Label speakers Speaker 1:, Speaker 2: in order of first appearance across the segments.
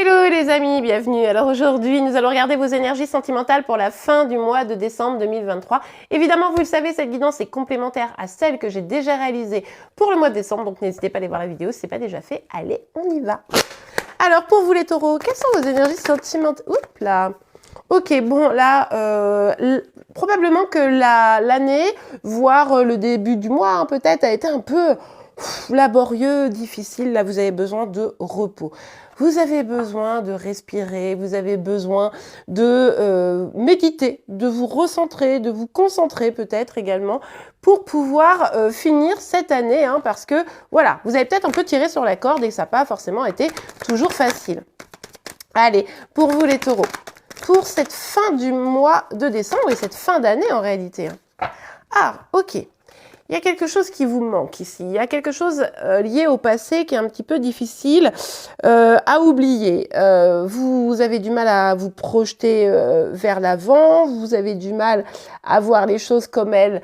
Speaker 1: Hello les amis, bienvenue. Alors aujourd'hui, nous allons regarder vos énergies sentimentales pour la fin du mois de décembre 2023. Évidemment, vous le savez, cette guidance est complémentaire à celle que j'ai déjà réalisée pour le mois de décembre, donc n'hésitez pas à aller voir la vidéo si ce n'est pas déjà fait. Allez, on y va. Alors pour vous les taureaux, quelles sont vos énergies sentimentales? Oups là. Ok, bon là, probablement que l'année, voire le début du mois hein, peut-être, a été un peu laborieux, difficile. Là, vous avez besoin de repos. Vous avez besoin de respirer, vous avez besoin de méditer, de vous recentrer, de vous concentrer peut-être également pour pouvoir finir cette année, hein, parce que voilà, vous avez peut-être un peu tiré sur la corde et ça n'a pas forcément été toujours facile. Allez, pour vous les taureaux, pour cette fin du mois de décembre et cette fin d'année en réalité. Hein. Ah, ok. Il y a quelque chose qui vous manque ici. Il y a quelque chose lié au passé qui est un petit peu difficile à oublier. Vous avez du mal à vous projeter vers l'avant. Vous avez du mal à voir les choses comme elles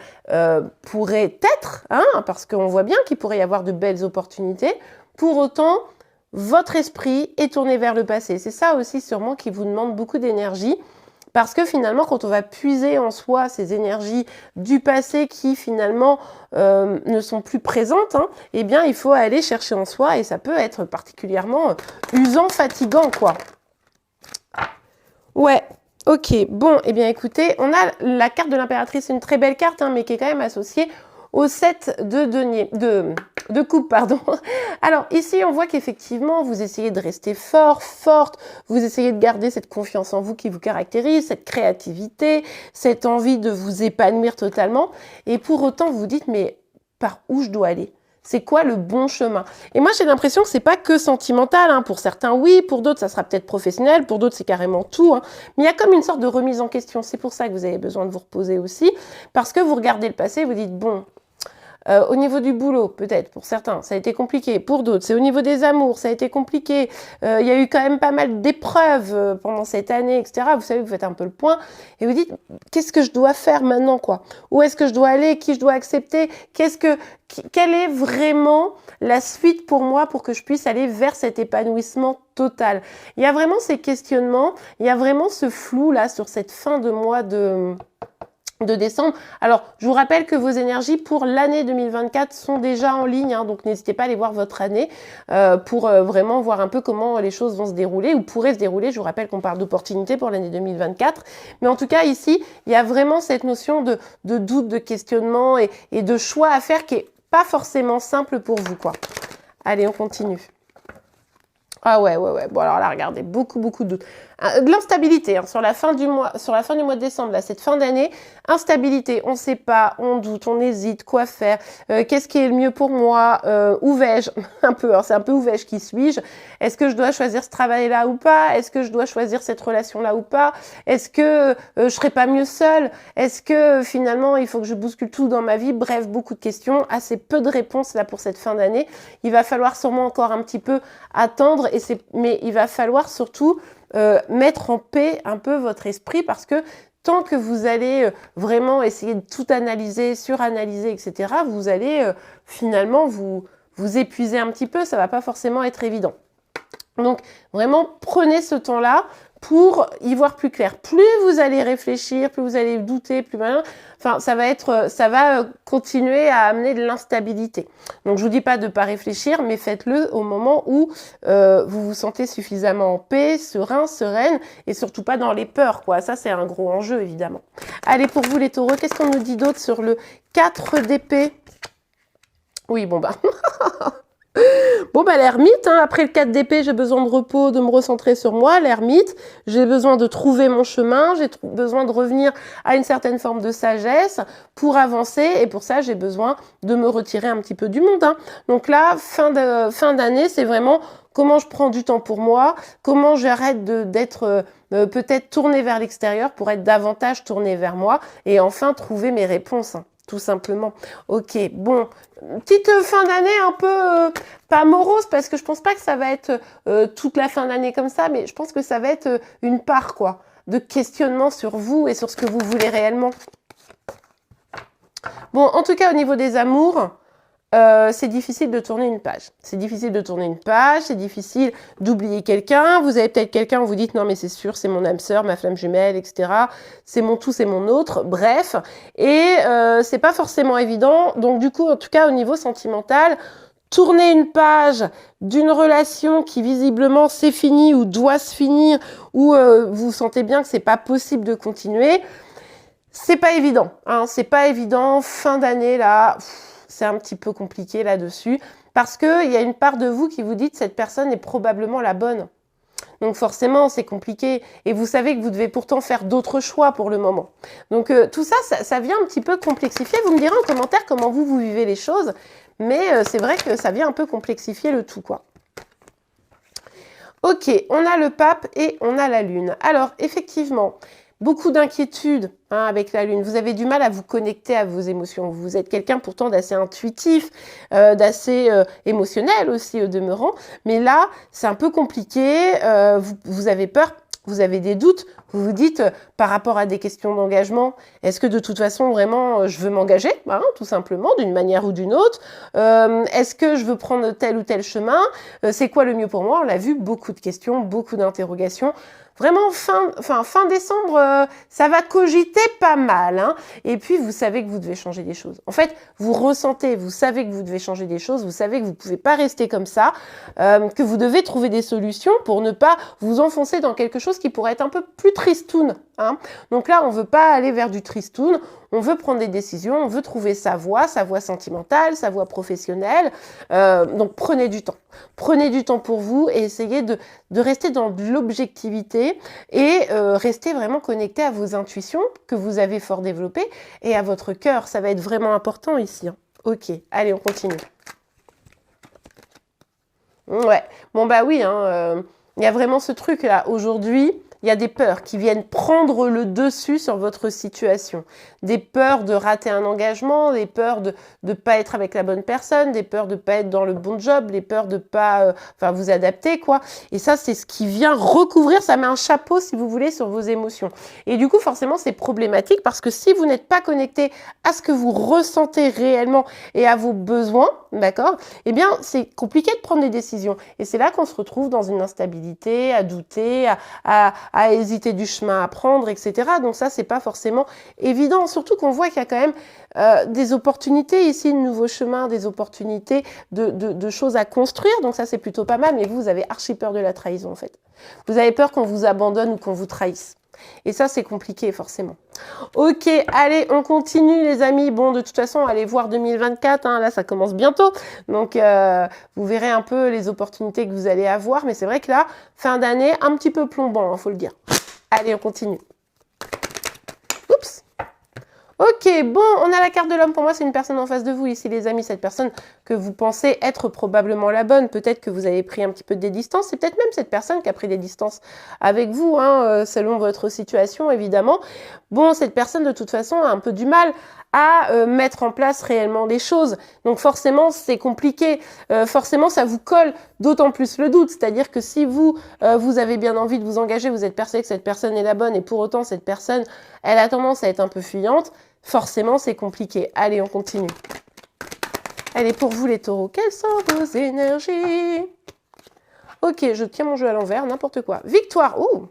Speaker 1: pourraient être, hein, parce qu'on voit bien qu'il pourrait y avoir de belles opportunités. Pour autant, votre esprit est tourné vers le passé. C'est ça aussi sûrement qui vous demande beaucoup d'énergie. Parce que finalement, quand on va puiser en soi ces énergies du passé qui finalement ne sont plus présentes, hein, eh bien, il faut aller chercher en soi et ça peut être particulièrement usant, fatigant, quoi. Ouais, ok. Bon, eh bien, écoutez, on a la carte de l'impératrice, une très belle carte, hein, mais qui est quand même associée au 7 de denier, de coupe, pardon. Alors ici, on voit qu'effectivement, vous essayez de rester fort, forte, vous essayez de garder cette confiance en vous qui vous caractérise, cette créativité, cette envie de vous épanouir totalement. Et pour autant, vous vous dites, mais par où je dois aller ? C'est quoi le bon chemin? Et moi, j'ai l'impression que c'est pas que sentimental. Hein. Pour certains, oui. Pour d'autres, ça sera peut-être professionnel. Pour d'autres, c'est carrément tout. Hein. Mais il y a comme une sorte de remise en question. C'est pour ça que vous avez besoin de vous reposer aussi. Parce que vous regardez le passé et vous dites, bon... au niveau du boulot, peut-être, pour certains, ça a été compliqué. Pour d'autres, c'est au niveau des amours, ça a été compliqué. Il y a eu quand même pas mal d'épreuves pendant cette année, etc. Vous savez, vous faites un peu le point et vous dites, qu'est-ce que je dois faire maintenant, quoi? Où est-ce que je dois aller? Qui je dois accepter? Quelle est vraiment la suite pour moi pour que je puisse aller vers cet épanouissement total? Il y a vraiment ces questionnements, il y a vraiment ce flou, là, sur cette fin de mois de décembre. Alors, je vous rappelle que vos énergies pour l'année 2024 sont déjà en ligne, hein, donc n'hésitez pas à aller voir votre année pour vraiment voir un peu comment les choses vont se dérouler ou pourraient se dérouler. Je vous rappelle qu'on parle d'opportunités pour l'année 2024. Mais en tout cas, ici, il y a vraiment cette notion de doute, de questionnement et de choix à faire qui est pas forcément simple pour vous, quoi. Allez, on continue. Ah ouais. Bon alors là, regardez, beaucoup de doutes. De l'instabilité hein, sur la fin du mois de décembre, là, cette fin d'année, instabilité, on ne sait pas, on doute, on hésite, quoi faire, qu'est-ce qui est le mieux pour moi, où vais-je, un peu, c'est un peu où vais-je, qui suis-je, est-ce que je dois choisir ce travail-là ou pas, est-ce que je dois choisir cette relation-là ou pas, est-ce que je serais pas mieux seule, est-ce que finalement il faut que je bouscule tout dans ma vie, bref, beaucoup de questions, assez peu de réponses là pour cette fin d'année, il va falloir sûrement encore un petit peu attendre, mais il va falloir surtout mettre en paix un peu votre esprit parce que tant que vous allez vraiment essayer de tout analyser, suranalyser, etc., vous allez finalement vous épuiser un petit peu, ça va pas forcément être évident. Donc vraiment prenez ce temps-là pour y voir plus clair. Plus vous allez réfléchir, plus vous allez douter, plus malin, enfin ça va continuer à amener de l'instabilité. Donc je vous dis pas de pas réfléchir, mais faites-le au moment où vous vous sentez suffisamment en paix, serein, sereine, et surtout pas dans les peurs, quoi. Ça c'est un gros enjeu évidemment. Allez, pour vous les taureaux, qu'est-ce qu'on nous dit d'autre sur le 4 d'épée? Oui, bon bah... Bon bah l'ermite, hein, après le 4 d'épée, j'ai besoin de repos, de me recentrer sur moi, l'ermite, j'ai besoin de trouver mon chemin, j'ai besoin de revenir à une certaine forme de sagesse pour avancer et pour ça j'ai besoin de me retirer un petit peu du monde. Hein. Donc là, fin d'année, c'est vraiment comment je prends du temps pour moi, comment j'arrête d'être peut-être tournée vers l'extérieur pour être davantage tournée vers moi et enfin trouver mes réponses. Hein. Tout simplement. Ok, bon, petite fin d'année un peu pas morose parce que je pense pas que ça va être toute la fin d'année comme ça, mais je pense que ça va être une part quoi de questionnement sur vous et sur ce que vous voulez réellement. Bon, en tout cas au niveau des amours, c'est difficile de tourner une page. C'est difficile de tourner une page, c'est difficile d'oublier quelqu'un. Vous avez peut-être quelqu'un où vous dites non mais c'est sûr, c'est mon âme sœur, ma flamme jumelle, etc. C'est mon tout, c'est mon autre, bref. Et c'est pas forcément évident. Donc du coup, en tout cas au niveau sentimental, tourner une page d'une relation qui visiblement s'est finie ou doit se finir, ou vous sentez bien que c'est pas possible de continuer, c'est pas évident. Hein, c'est pas évident. Fin d'année là. C'est un petit peu compliqué là-dessus, parce qu'il y a une part de vous qui vous dit que cette personne est probablement la bonne. Donc forcément, c'est compliqué. Et vous savez que vous devez pourtant faire d'autres choix pour le moment. Donc tout ça, ça vient un petit peu complexifier. Vous me direz en commentaire comment vous vivez les choses. Mais c'est vrai que ça vient un peu complexifier le tout, quoi. Ok, on a le pape et on a la lune. Alors, effectivement, beaucoup d'inquiétudes avec la lune. Vous avez du mal à vous connecter à vos émotions. Vous êtes quelqu'un pourtant d'assez intuitif, d'assez émotionnel aussi au demeurant. Mais là, c'est un peu compliqué. Vous avez peur, vous avez des doutes. Vous vous dites, par rapport à des questions d'engagement, est-ce que de toute façon, vraiment, je veux m'engager, tout simplement, d'une manière ou d'une autre? Est-ce que je veux prendre tel ou tel chemin? C'est quoi le mieux pour moi? On l'a vu, beaucoup de questions, beaucoup d'interrogations. Vraiment, fin décembre, ça va cogiter pas mal. Hein. Et puis, vous savez que vous devez changer des choses. En fait, vous ressentez, vous savez que vous devez changer des choses, vous savez que vous ne pouvez pas rester comme ça, que vous devez trouver des solutions pour ne pas vous enfoncer dans quelque chose qui pourrait être un peu plus tristoun. Hein. Donc là, on ne veut pas aller vers du tristoun, on veut prendre des décisions, on veut trouver sa voie sentimentale, sa voie professionnelle. Donc prenez du temps. Prenez du temps pour vous et essayez de rester dans l'objectivité et rester vraiment connecté à vos intuitions que vous avez fort développées et à votre cœur. Ça va être vraiment important ici. Hein. Ok, allez, on continue. Ouais, bon bah oui, hein, y a vraiment ce truc là. Aujourd'hui, il y a des peurs qui viennent prendre le dessus sur votre situation. Des peurs de rater un engagement, des peurs de ne pas être avec la bonne personne, des peurs de ne pas être dans le bon job, des peurs de pas vous adapter, quoi. Et ça, c'est ce qui vient recouvrir, ça met un chapeau, si vous voulez, sur vos émotions. Et du coup, forcément, c'est problématique parce que si vous n'êtes pas connecté à ce que vous ressentez réellement et à vos besoins, d'accord, eh bien, c'est compliqué de prendre des décisions. Et c'est là qu'on se retrouve dans une instabilité, à douter, à hésiter du chemin à prendre, etc. Donc ça, c'est pas forcément évident. Surtout qu'on voit qu'il y a quand même des opportunités ici, de nouveaux chemins, des opportunités de choses à construire. Donc ça, c'est plutôt pas mal. Mais vous avez archi peur de la trahison, en fait. Vous avez peur qu'on vous abandonne ou qu'on vous trahisse. Et ça, c'est compliqué, forcément. Ok, allez, on continue, les amis. Bon, de toute façon, allez voir 2024. Hein, là, ça commence bientôt. Donc, vous verrez un peu les opportunités que vous allez avoir. Mais c'est vrai que là, fin d'année, un petit peu plombant, faut le dire. Allez, on continue. Oups. Ok, bon, on a la carte de l'homme. Pour moi, c'est une personne en face de vous ici, les amis. Cette personne que vous pensez être probablement la bonne. Peut-être que vous avez pris un petit peu des distances. C'est peut-être même cette personne qui a pris des distances avec vous, hein, selon votre situation, évidemment. Bon, cette personne, de toute façon, a un peu du mal à mettre en place réellement les choses. Donc forcément, c'est compliqué. Forcément, ça vous colle d'autant plus le doute. C'est-à-dire que si vous avez bien envie de vous engager, vous êtes persuadé que cette personne est la bonne et pour autant, cette personne, elle a tendance à être un peu fuyante, forcément, c'est compliqué. Allez, on continue. Allez, pour vous, les taureaux, quelles sont vos énergies? Ok, je tiens mon jeu à l'envers, n'importe quoi. Victoire, ouh.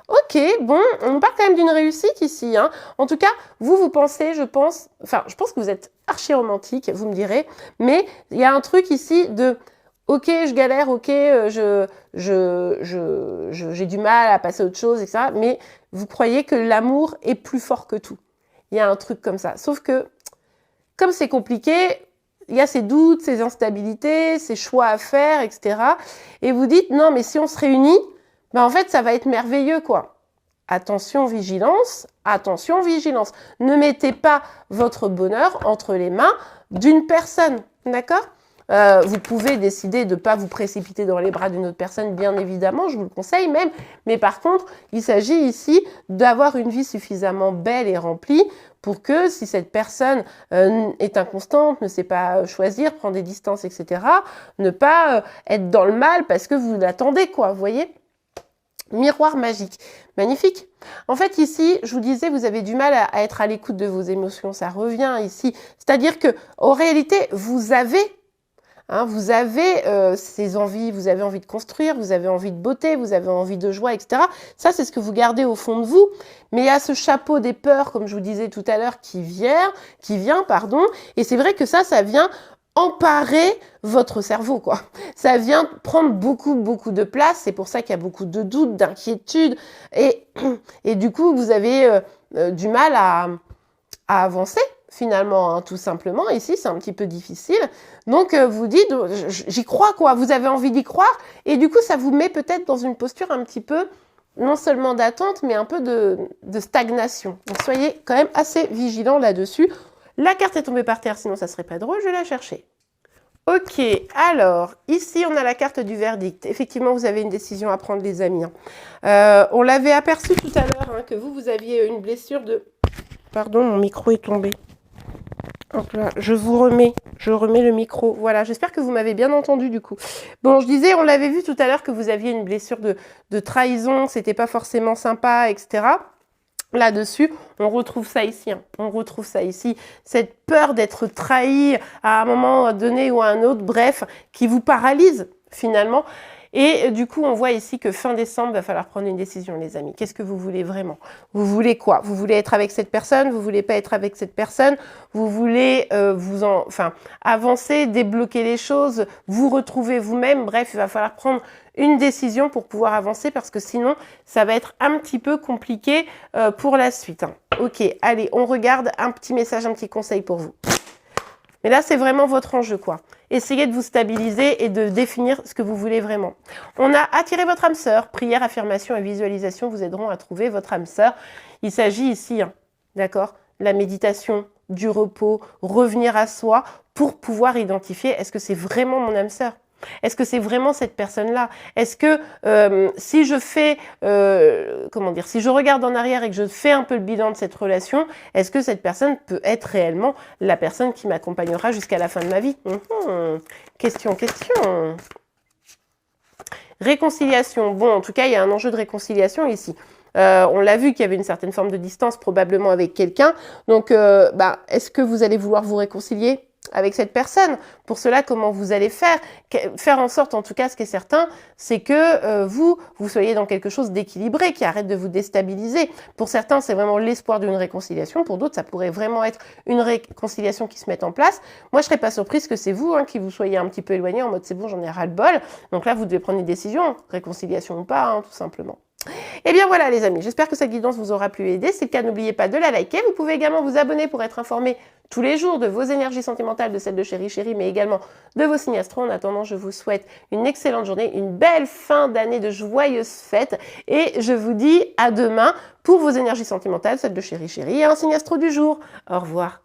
Speaker 1: Ok, bon, on parle quand même d'une réussite ici. Hein. En tout cas, vous pensez, je pense que vous êtes archi romantique, vous me direz, mais il y a un truc ici de, ok, je galère, ok, j'ai du mal à passer à autre chose, etc. Mais vous croyez que l'amour est plus fort que tout. Il y a un truc comme ça. Sauf que, comme c'est compliqué, il y a ces doutes, ces instabilités, ces choix à faire, etc. Et vous dites, non, mais si on se réunit, ben en fait, ça va être merveilleux, quoi. Attention, vigilance, attention, vigilance. Ne mettez pas votre bonheur entre les mains d'une personne, d'accord ? Vous pouvez décider de ne pas vous précipiter dans les bras d'une autre personne, bien évidemment, je vous le conseille même. Mais par contre, il s'agit ici d'avoir une vie suffisamment belle et remplie pour que si cette personne est inconstante, ne sait pas choisir, prend des distances, etc., ne pas être dans le mal parce que vous l'attendez, quoi, vous voyez ? Miroir magique. Magnifique. En fait, ici, je vous disais, vous avez du mal à être à l'écoute de vos émotions. Ça revient ici. C'est-à-dire que, en réalité, vous avez ces envies, vous avez envie de construire, vous avez envie de beauté, vous avez envie de joie, etc. Ça, c'est ce que vous gardez au fond de vous. Mais il y a ce chapeau des peurs, comme je vous disais tout à l'heure, qui vient, et c'est vrai que ça vient emparer votre cerveau, quoi. Ça vient prendre beaucoup de place. C'est pour ça qu'il y a beaucoup de doutes, d'inquiétudes, et du coup, vous avez du mal à avancer. Finalement, hein, tout simplement. Ici, c'est un petit peu difficile. Donc, vous dites, j'y crois, quoi. Vous avez envie d'y croire. Et du coup, ça vous met peut-être dans une posture un petit peu, non seulement d'attente, mais un peu de stagnation. Donc, soyez quand même assez vigilants là-dessus. La carte est tombée par terre, sinon ça serait pas drôle. Je vais la chercher. Ok, alors, ici, on a la carte du verdict. Effectivement, vous avez une décision à prendre, les amis. On l'avait aperçu tout à l'heure, hein, que vous aviez une blessure de... Pardon, mon micro est tombé. Hop là, je remets le micro. Voilà, j'espère que vous m'avez bien entendu du coup. Bon, je disais, on l'avait vu tout à l'heure que vous aviez une blessure de trahison, c'était pas forcément sympa, etc. Là-dessus, on retrouve ça ici. Hein. On retrouve ça ici. Cette peur d'être trahi à un moment donné ou à un autre, bref, qui vous paralyse finalement. Et du coup, on voit ici que fin décembre, il va falloir prendre une décision, les amis. Qu'est-ce que vous voulez vraiment? Vous voulez quoi? Vous voulez être avec cette personne? Vous voulez pas être avec cette personne? Vous voulez avancer, débloquer les choses, vous retrouver vous-même? Bref, il va falloir prendre une décision pour pouvoir avancer parce que sinon, ça va être un petit peu compliqué pour la suite. Hein. Ok, allez, on regarde un petit message, un petit conseil pour vous. Mais là, c'est vraiment votre enjeu, quoi. Essayez de vous stabiliser et de définir ce que vous voulez vraiment. On a attiré votre âme sœur. Prière, affirmation et visualisation vous aideront à trouver votre âme sœur. Il s'agit ici, hein, d'accord, de la méditation, du repos, revenir à soi pour pouvoir identifier est-ce que c'est vraiment mon âme sœur? Est-ce que c'est vraiment cette personne-là? Est-ce que si je fais, si je regarde en arrière et que je fais un peu le bilan de cette relation, est-ce que cette personne peut être réellement la personne qui m'accompagnera jusqu'à la fin de ma vie? Question. Réconciliation. Bon, en tout cas, il y a un enjeu de réconciliation ici. On l'a vu qu'il y avait une certaine forme de distance probablement avec quelqu'un. Donc, est-ce que vous allez vouloir vous réconcilier avec cette personne? Pour cela, comment vous allez faire? Faire en sorte, en tout cas, ce qui est certain, c'est que vous soyez dans quelque chose d'équilibré, qui arrête de vous déstabiliser. Pour certains, c'est vraiment l'espoir d'une réconciliation. Pour d'autres, ça pourrait vraiment être une réconciliation qui se mette en place. Moi, je serais pas surprise que c'est vous, hein, qui vous soyez un petit peu éloigné en mode c'est bon, j'en ai ras-le-bol. Donc là, vous devez prendre une décision, réconciliation ou pas, hein, tout simplement. Et bien voilà les amis, j'espère que cette guidance vous aura pu aider. Si c'est le cas, n'oubliez pas de la liker. Vous pouvez également vous abonner pour être informé tous les jours de vos énergies sentimentales, de celles de Chérie Chérie, mais également de vos signes astro. En attendant, je vous souhaite une excellente journée, une belle fin d'année, de joyeuses fêtes. Et je vous dis à demain pour vos énergies sentimentales, celles de Chérie Chérie et un signe astro du jour. Au revoir.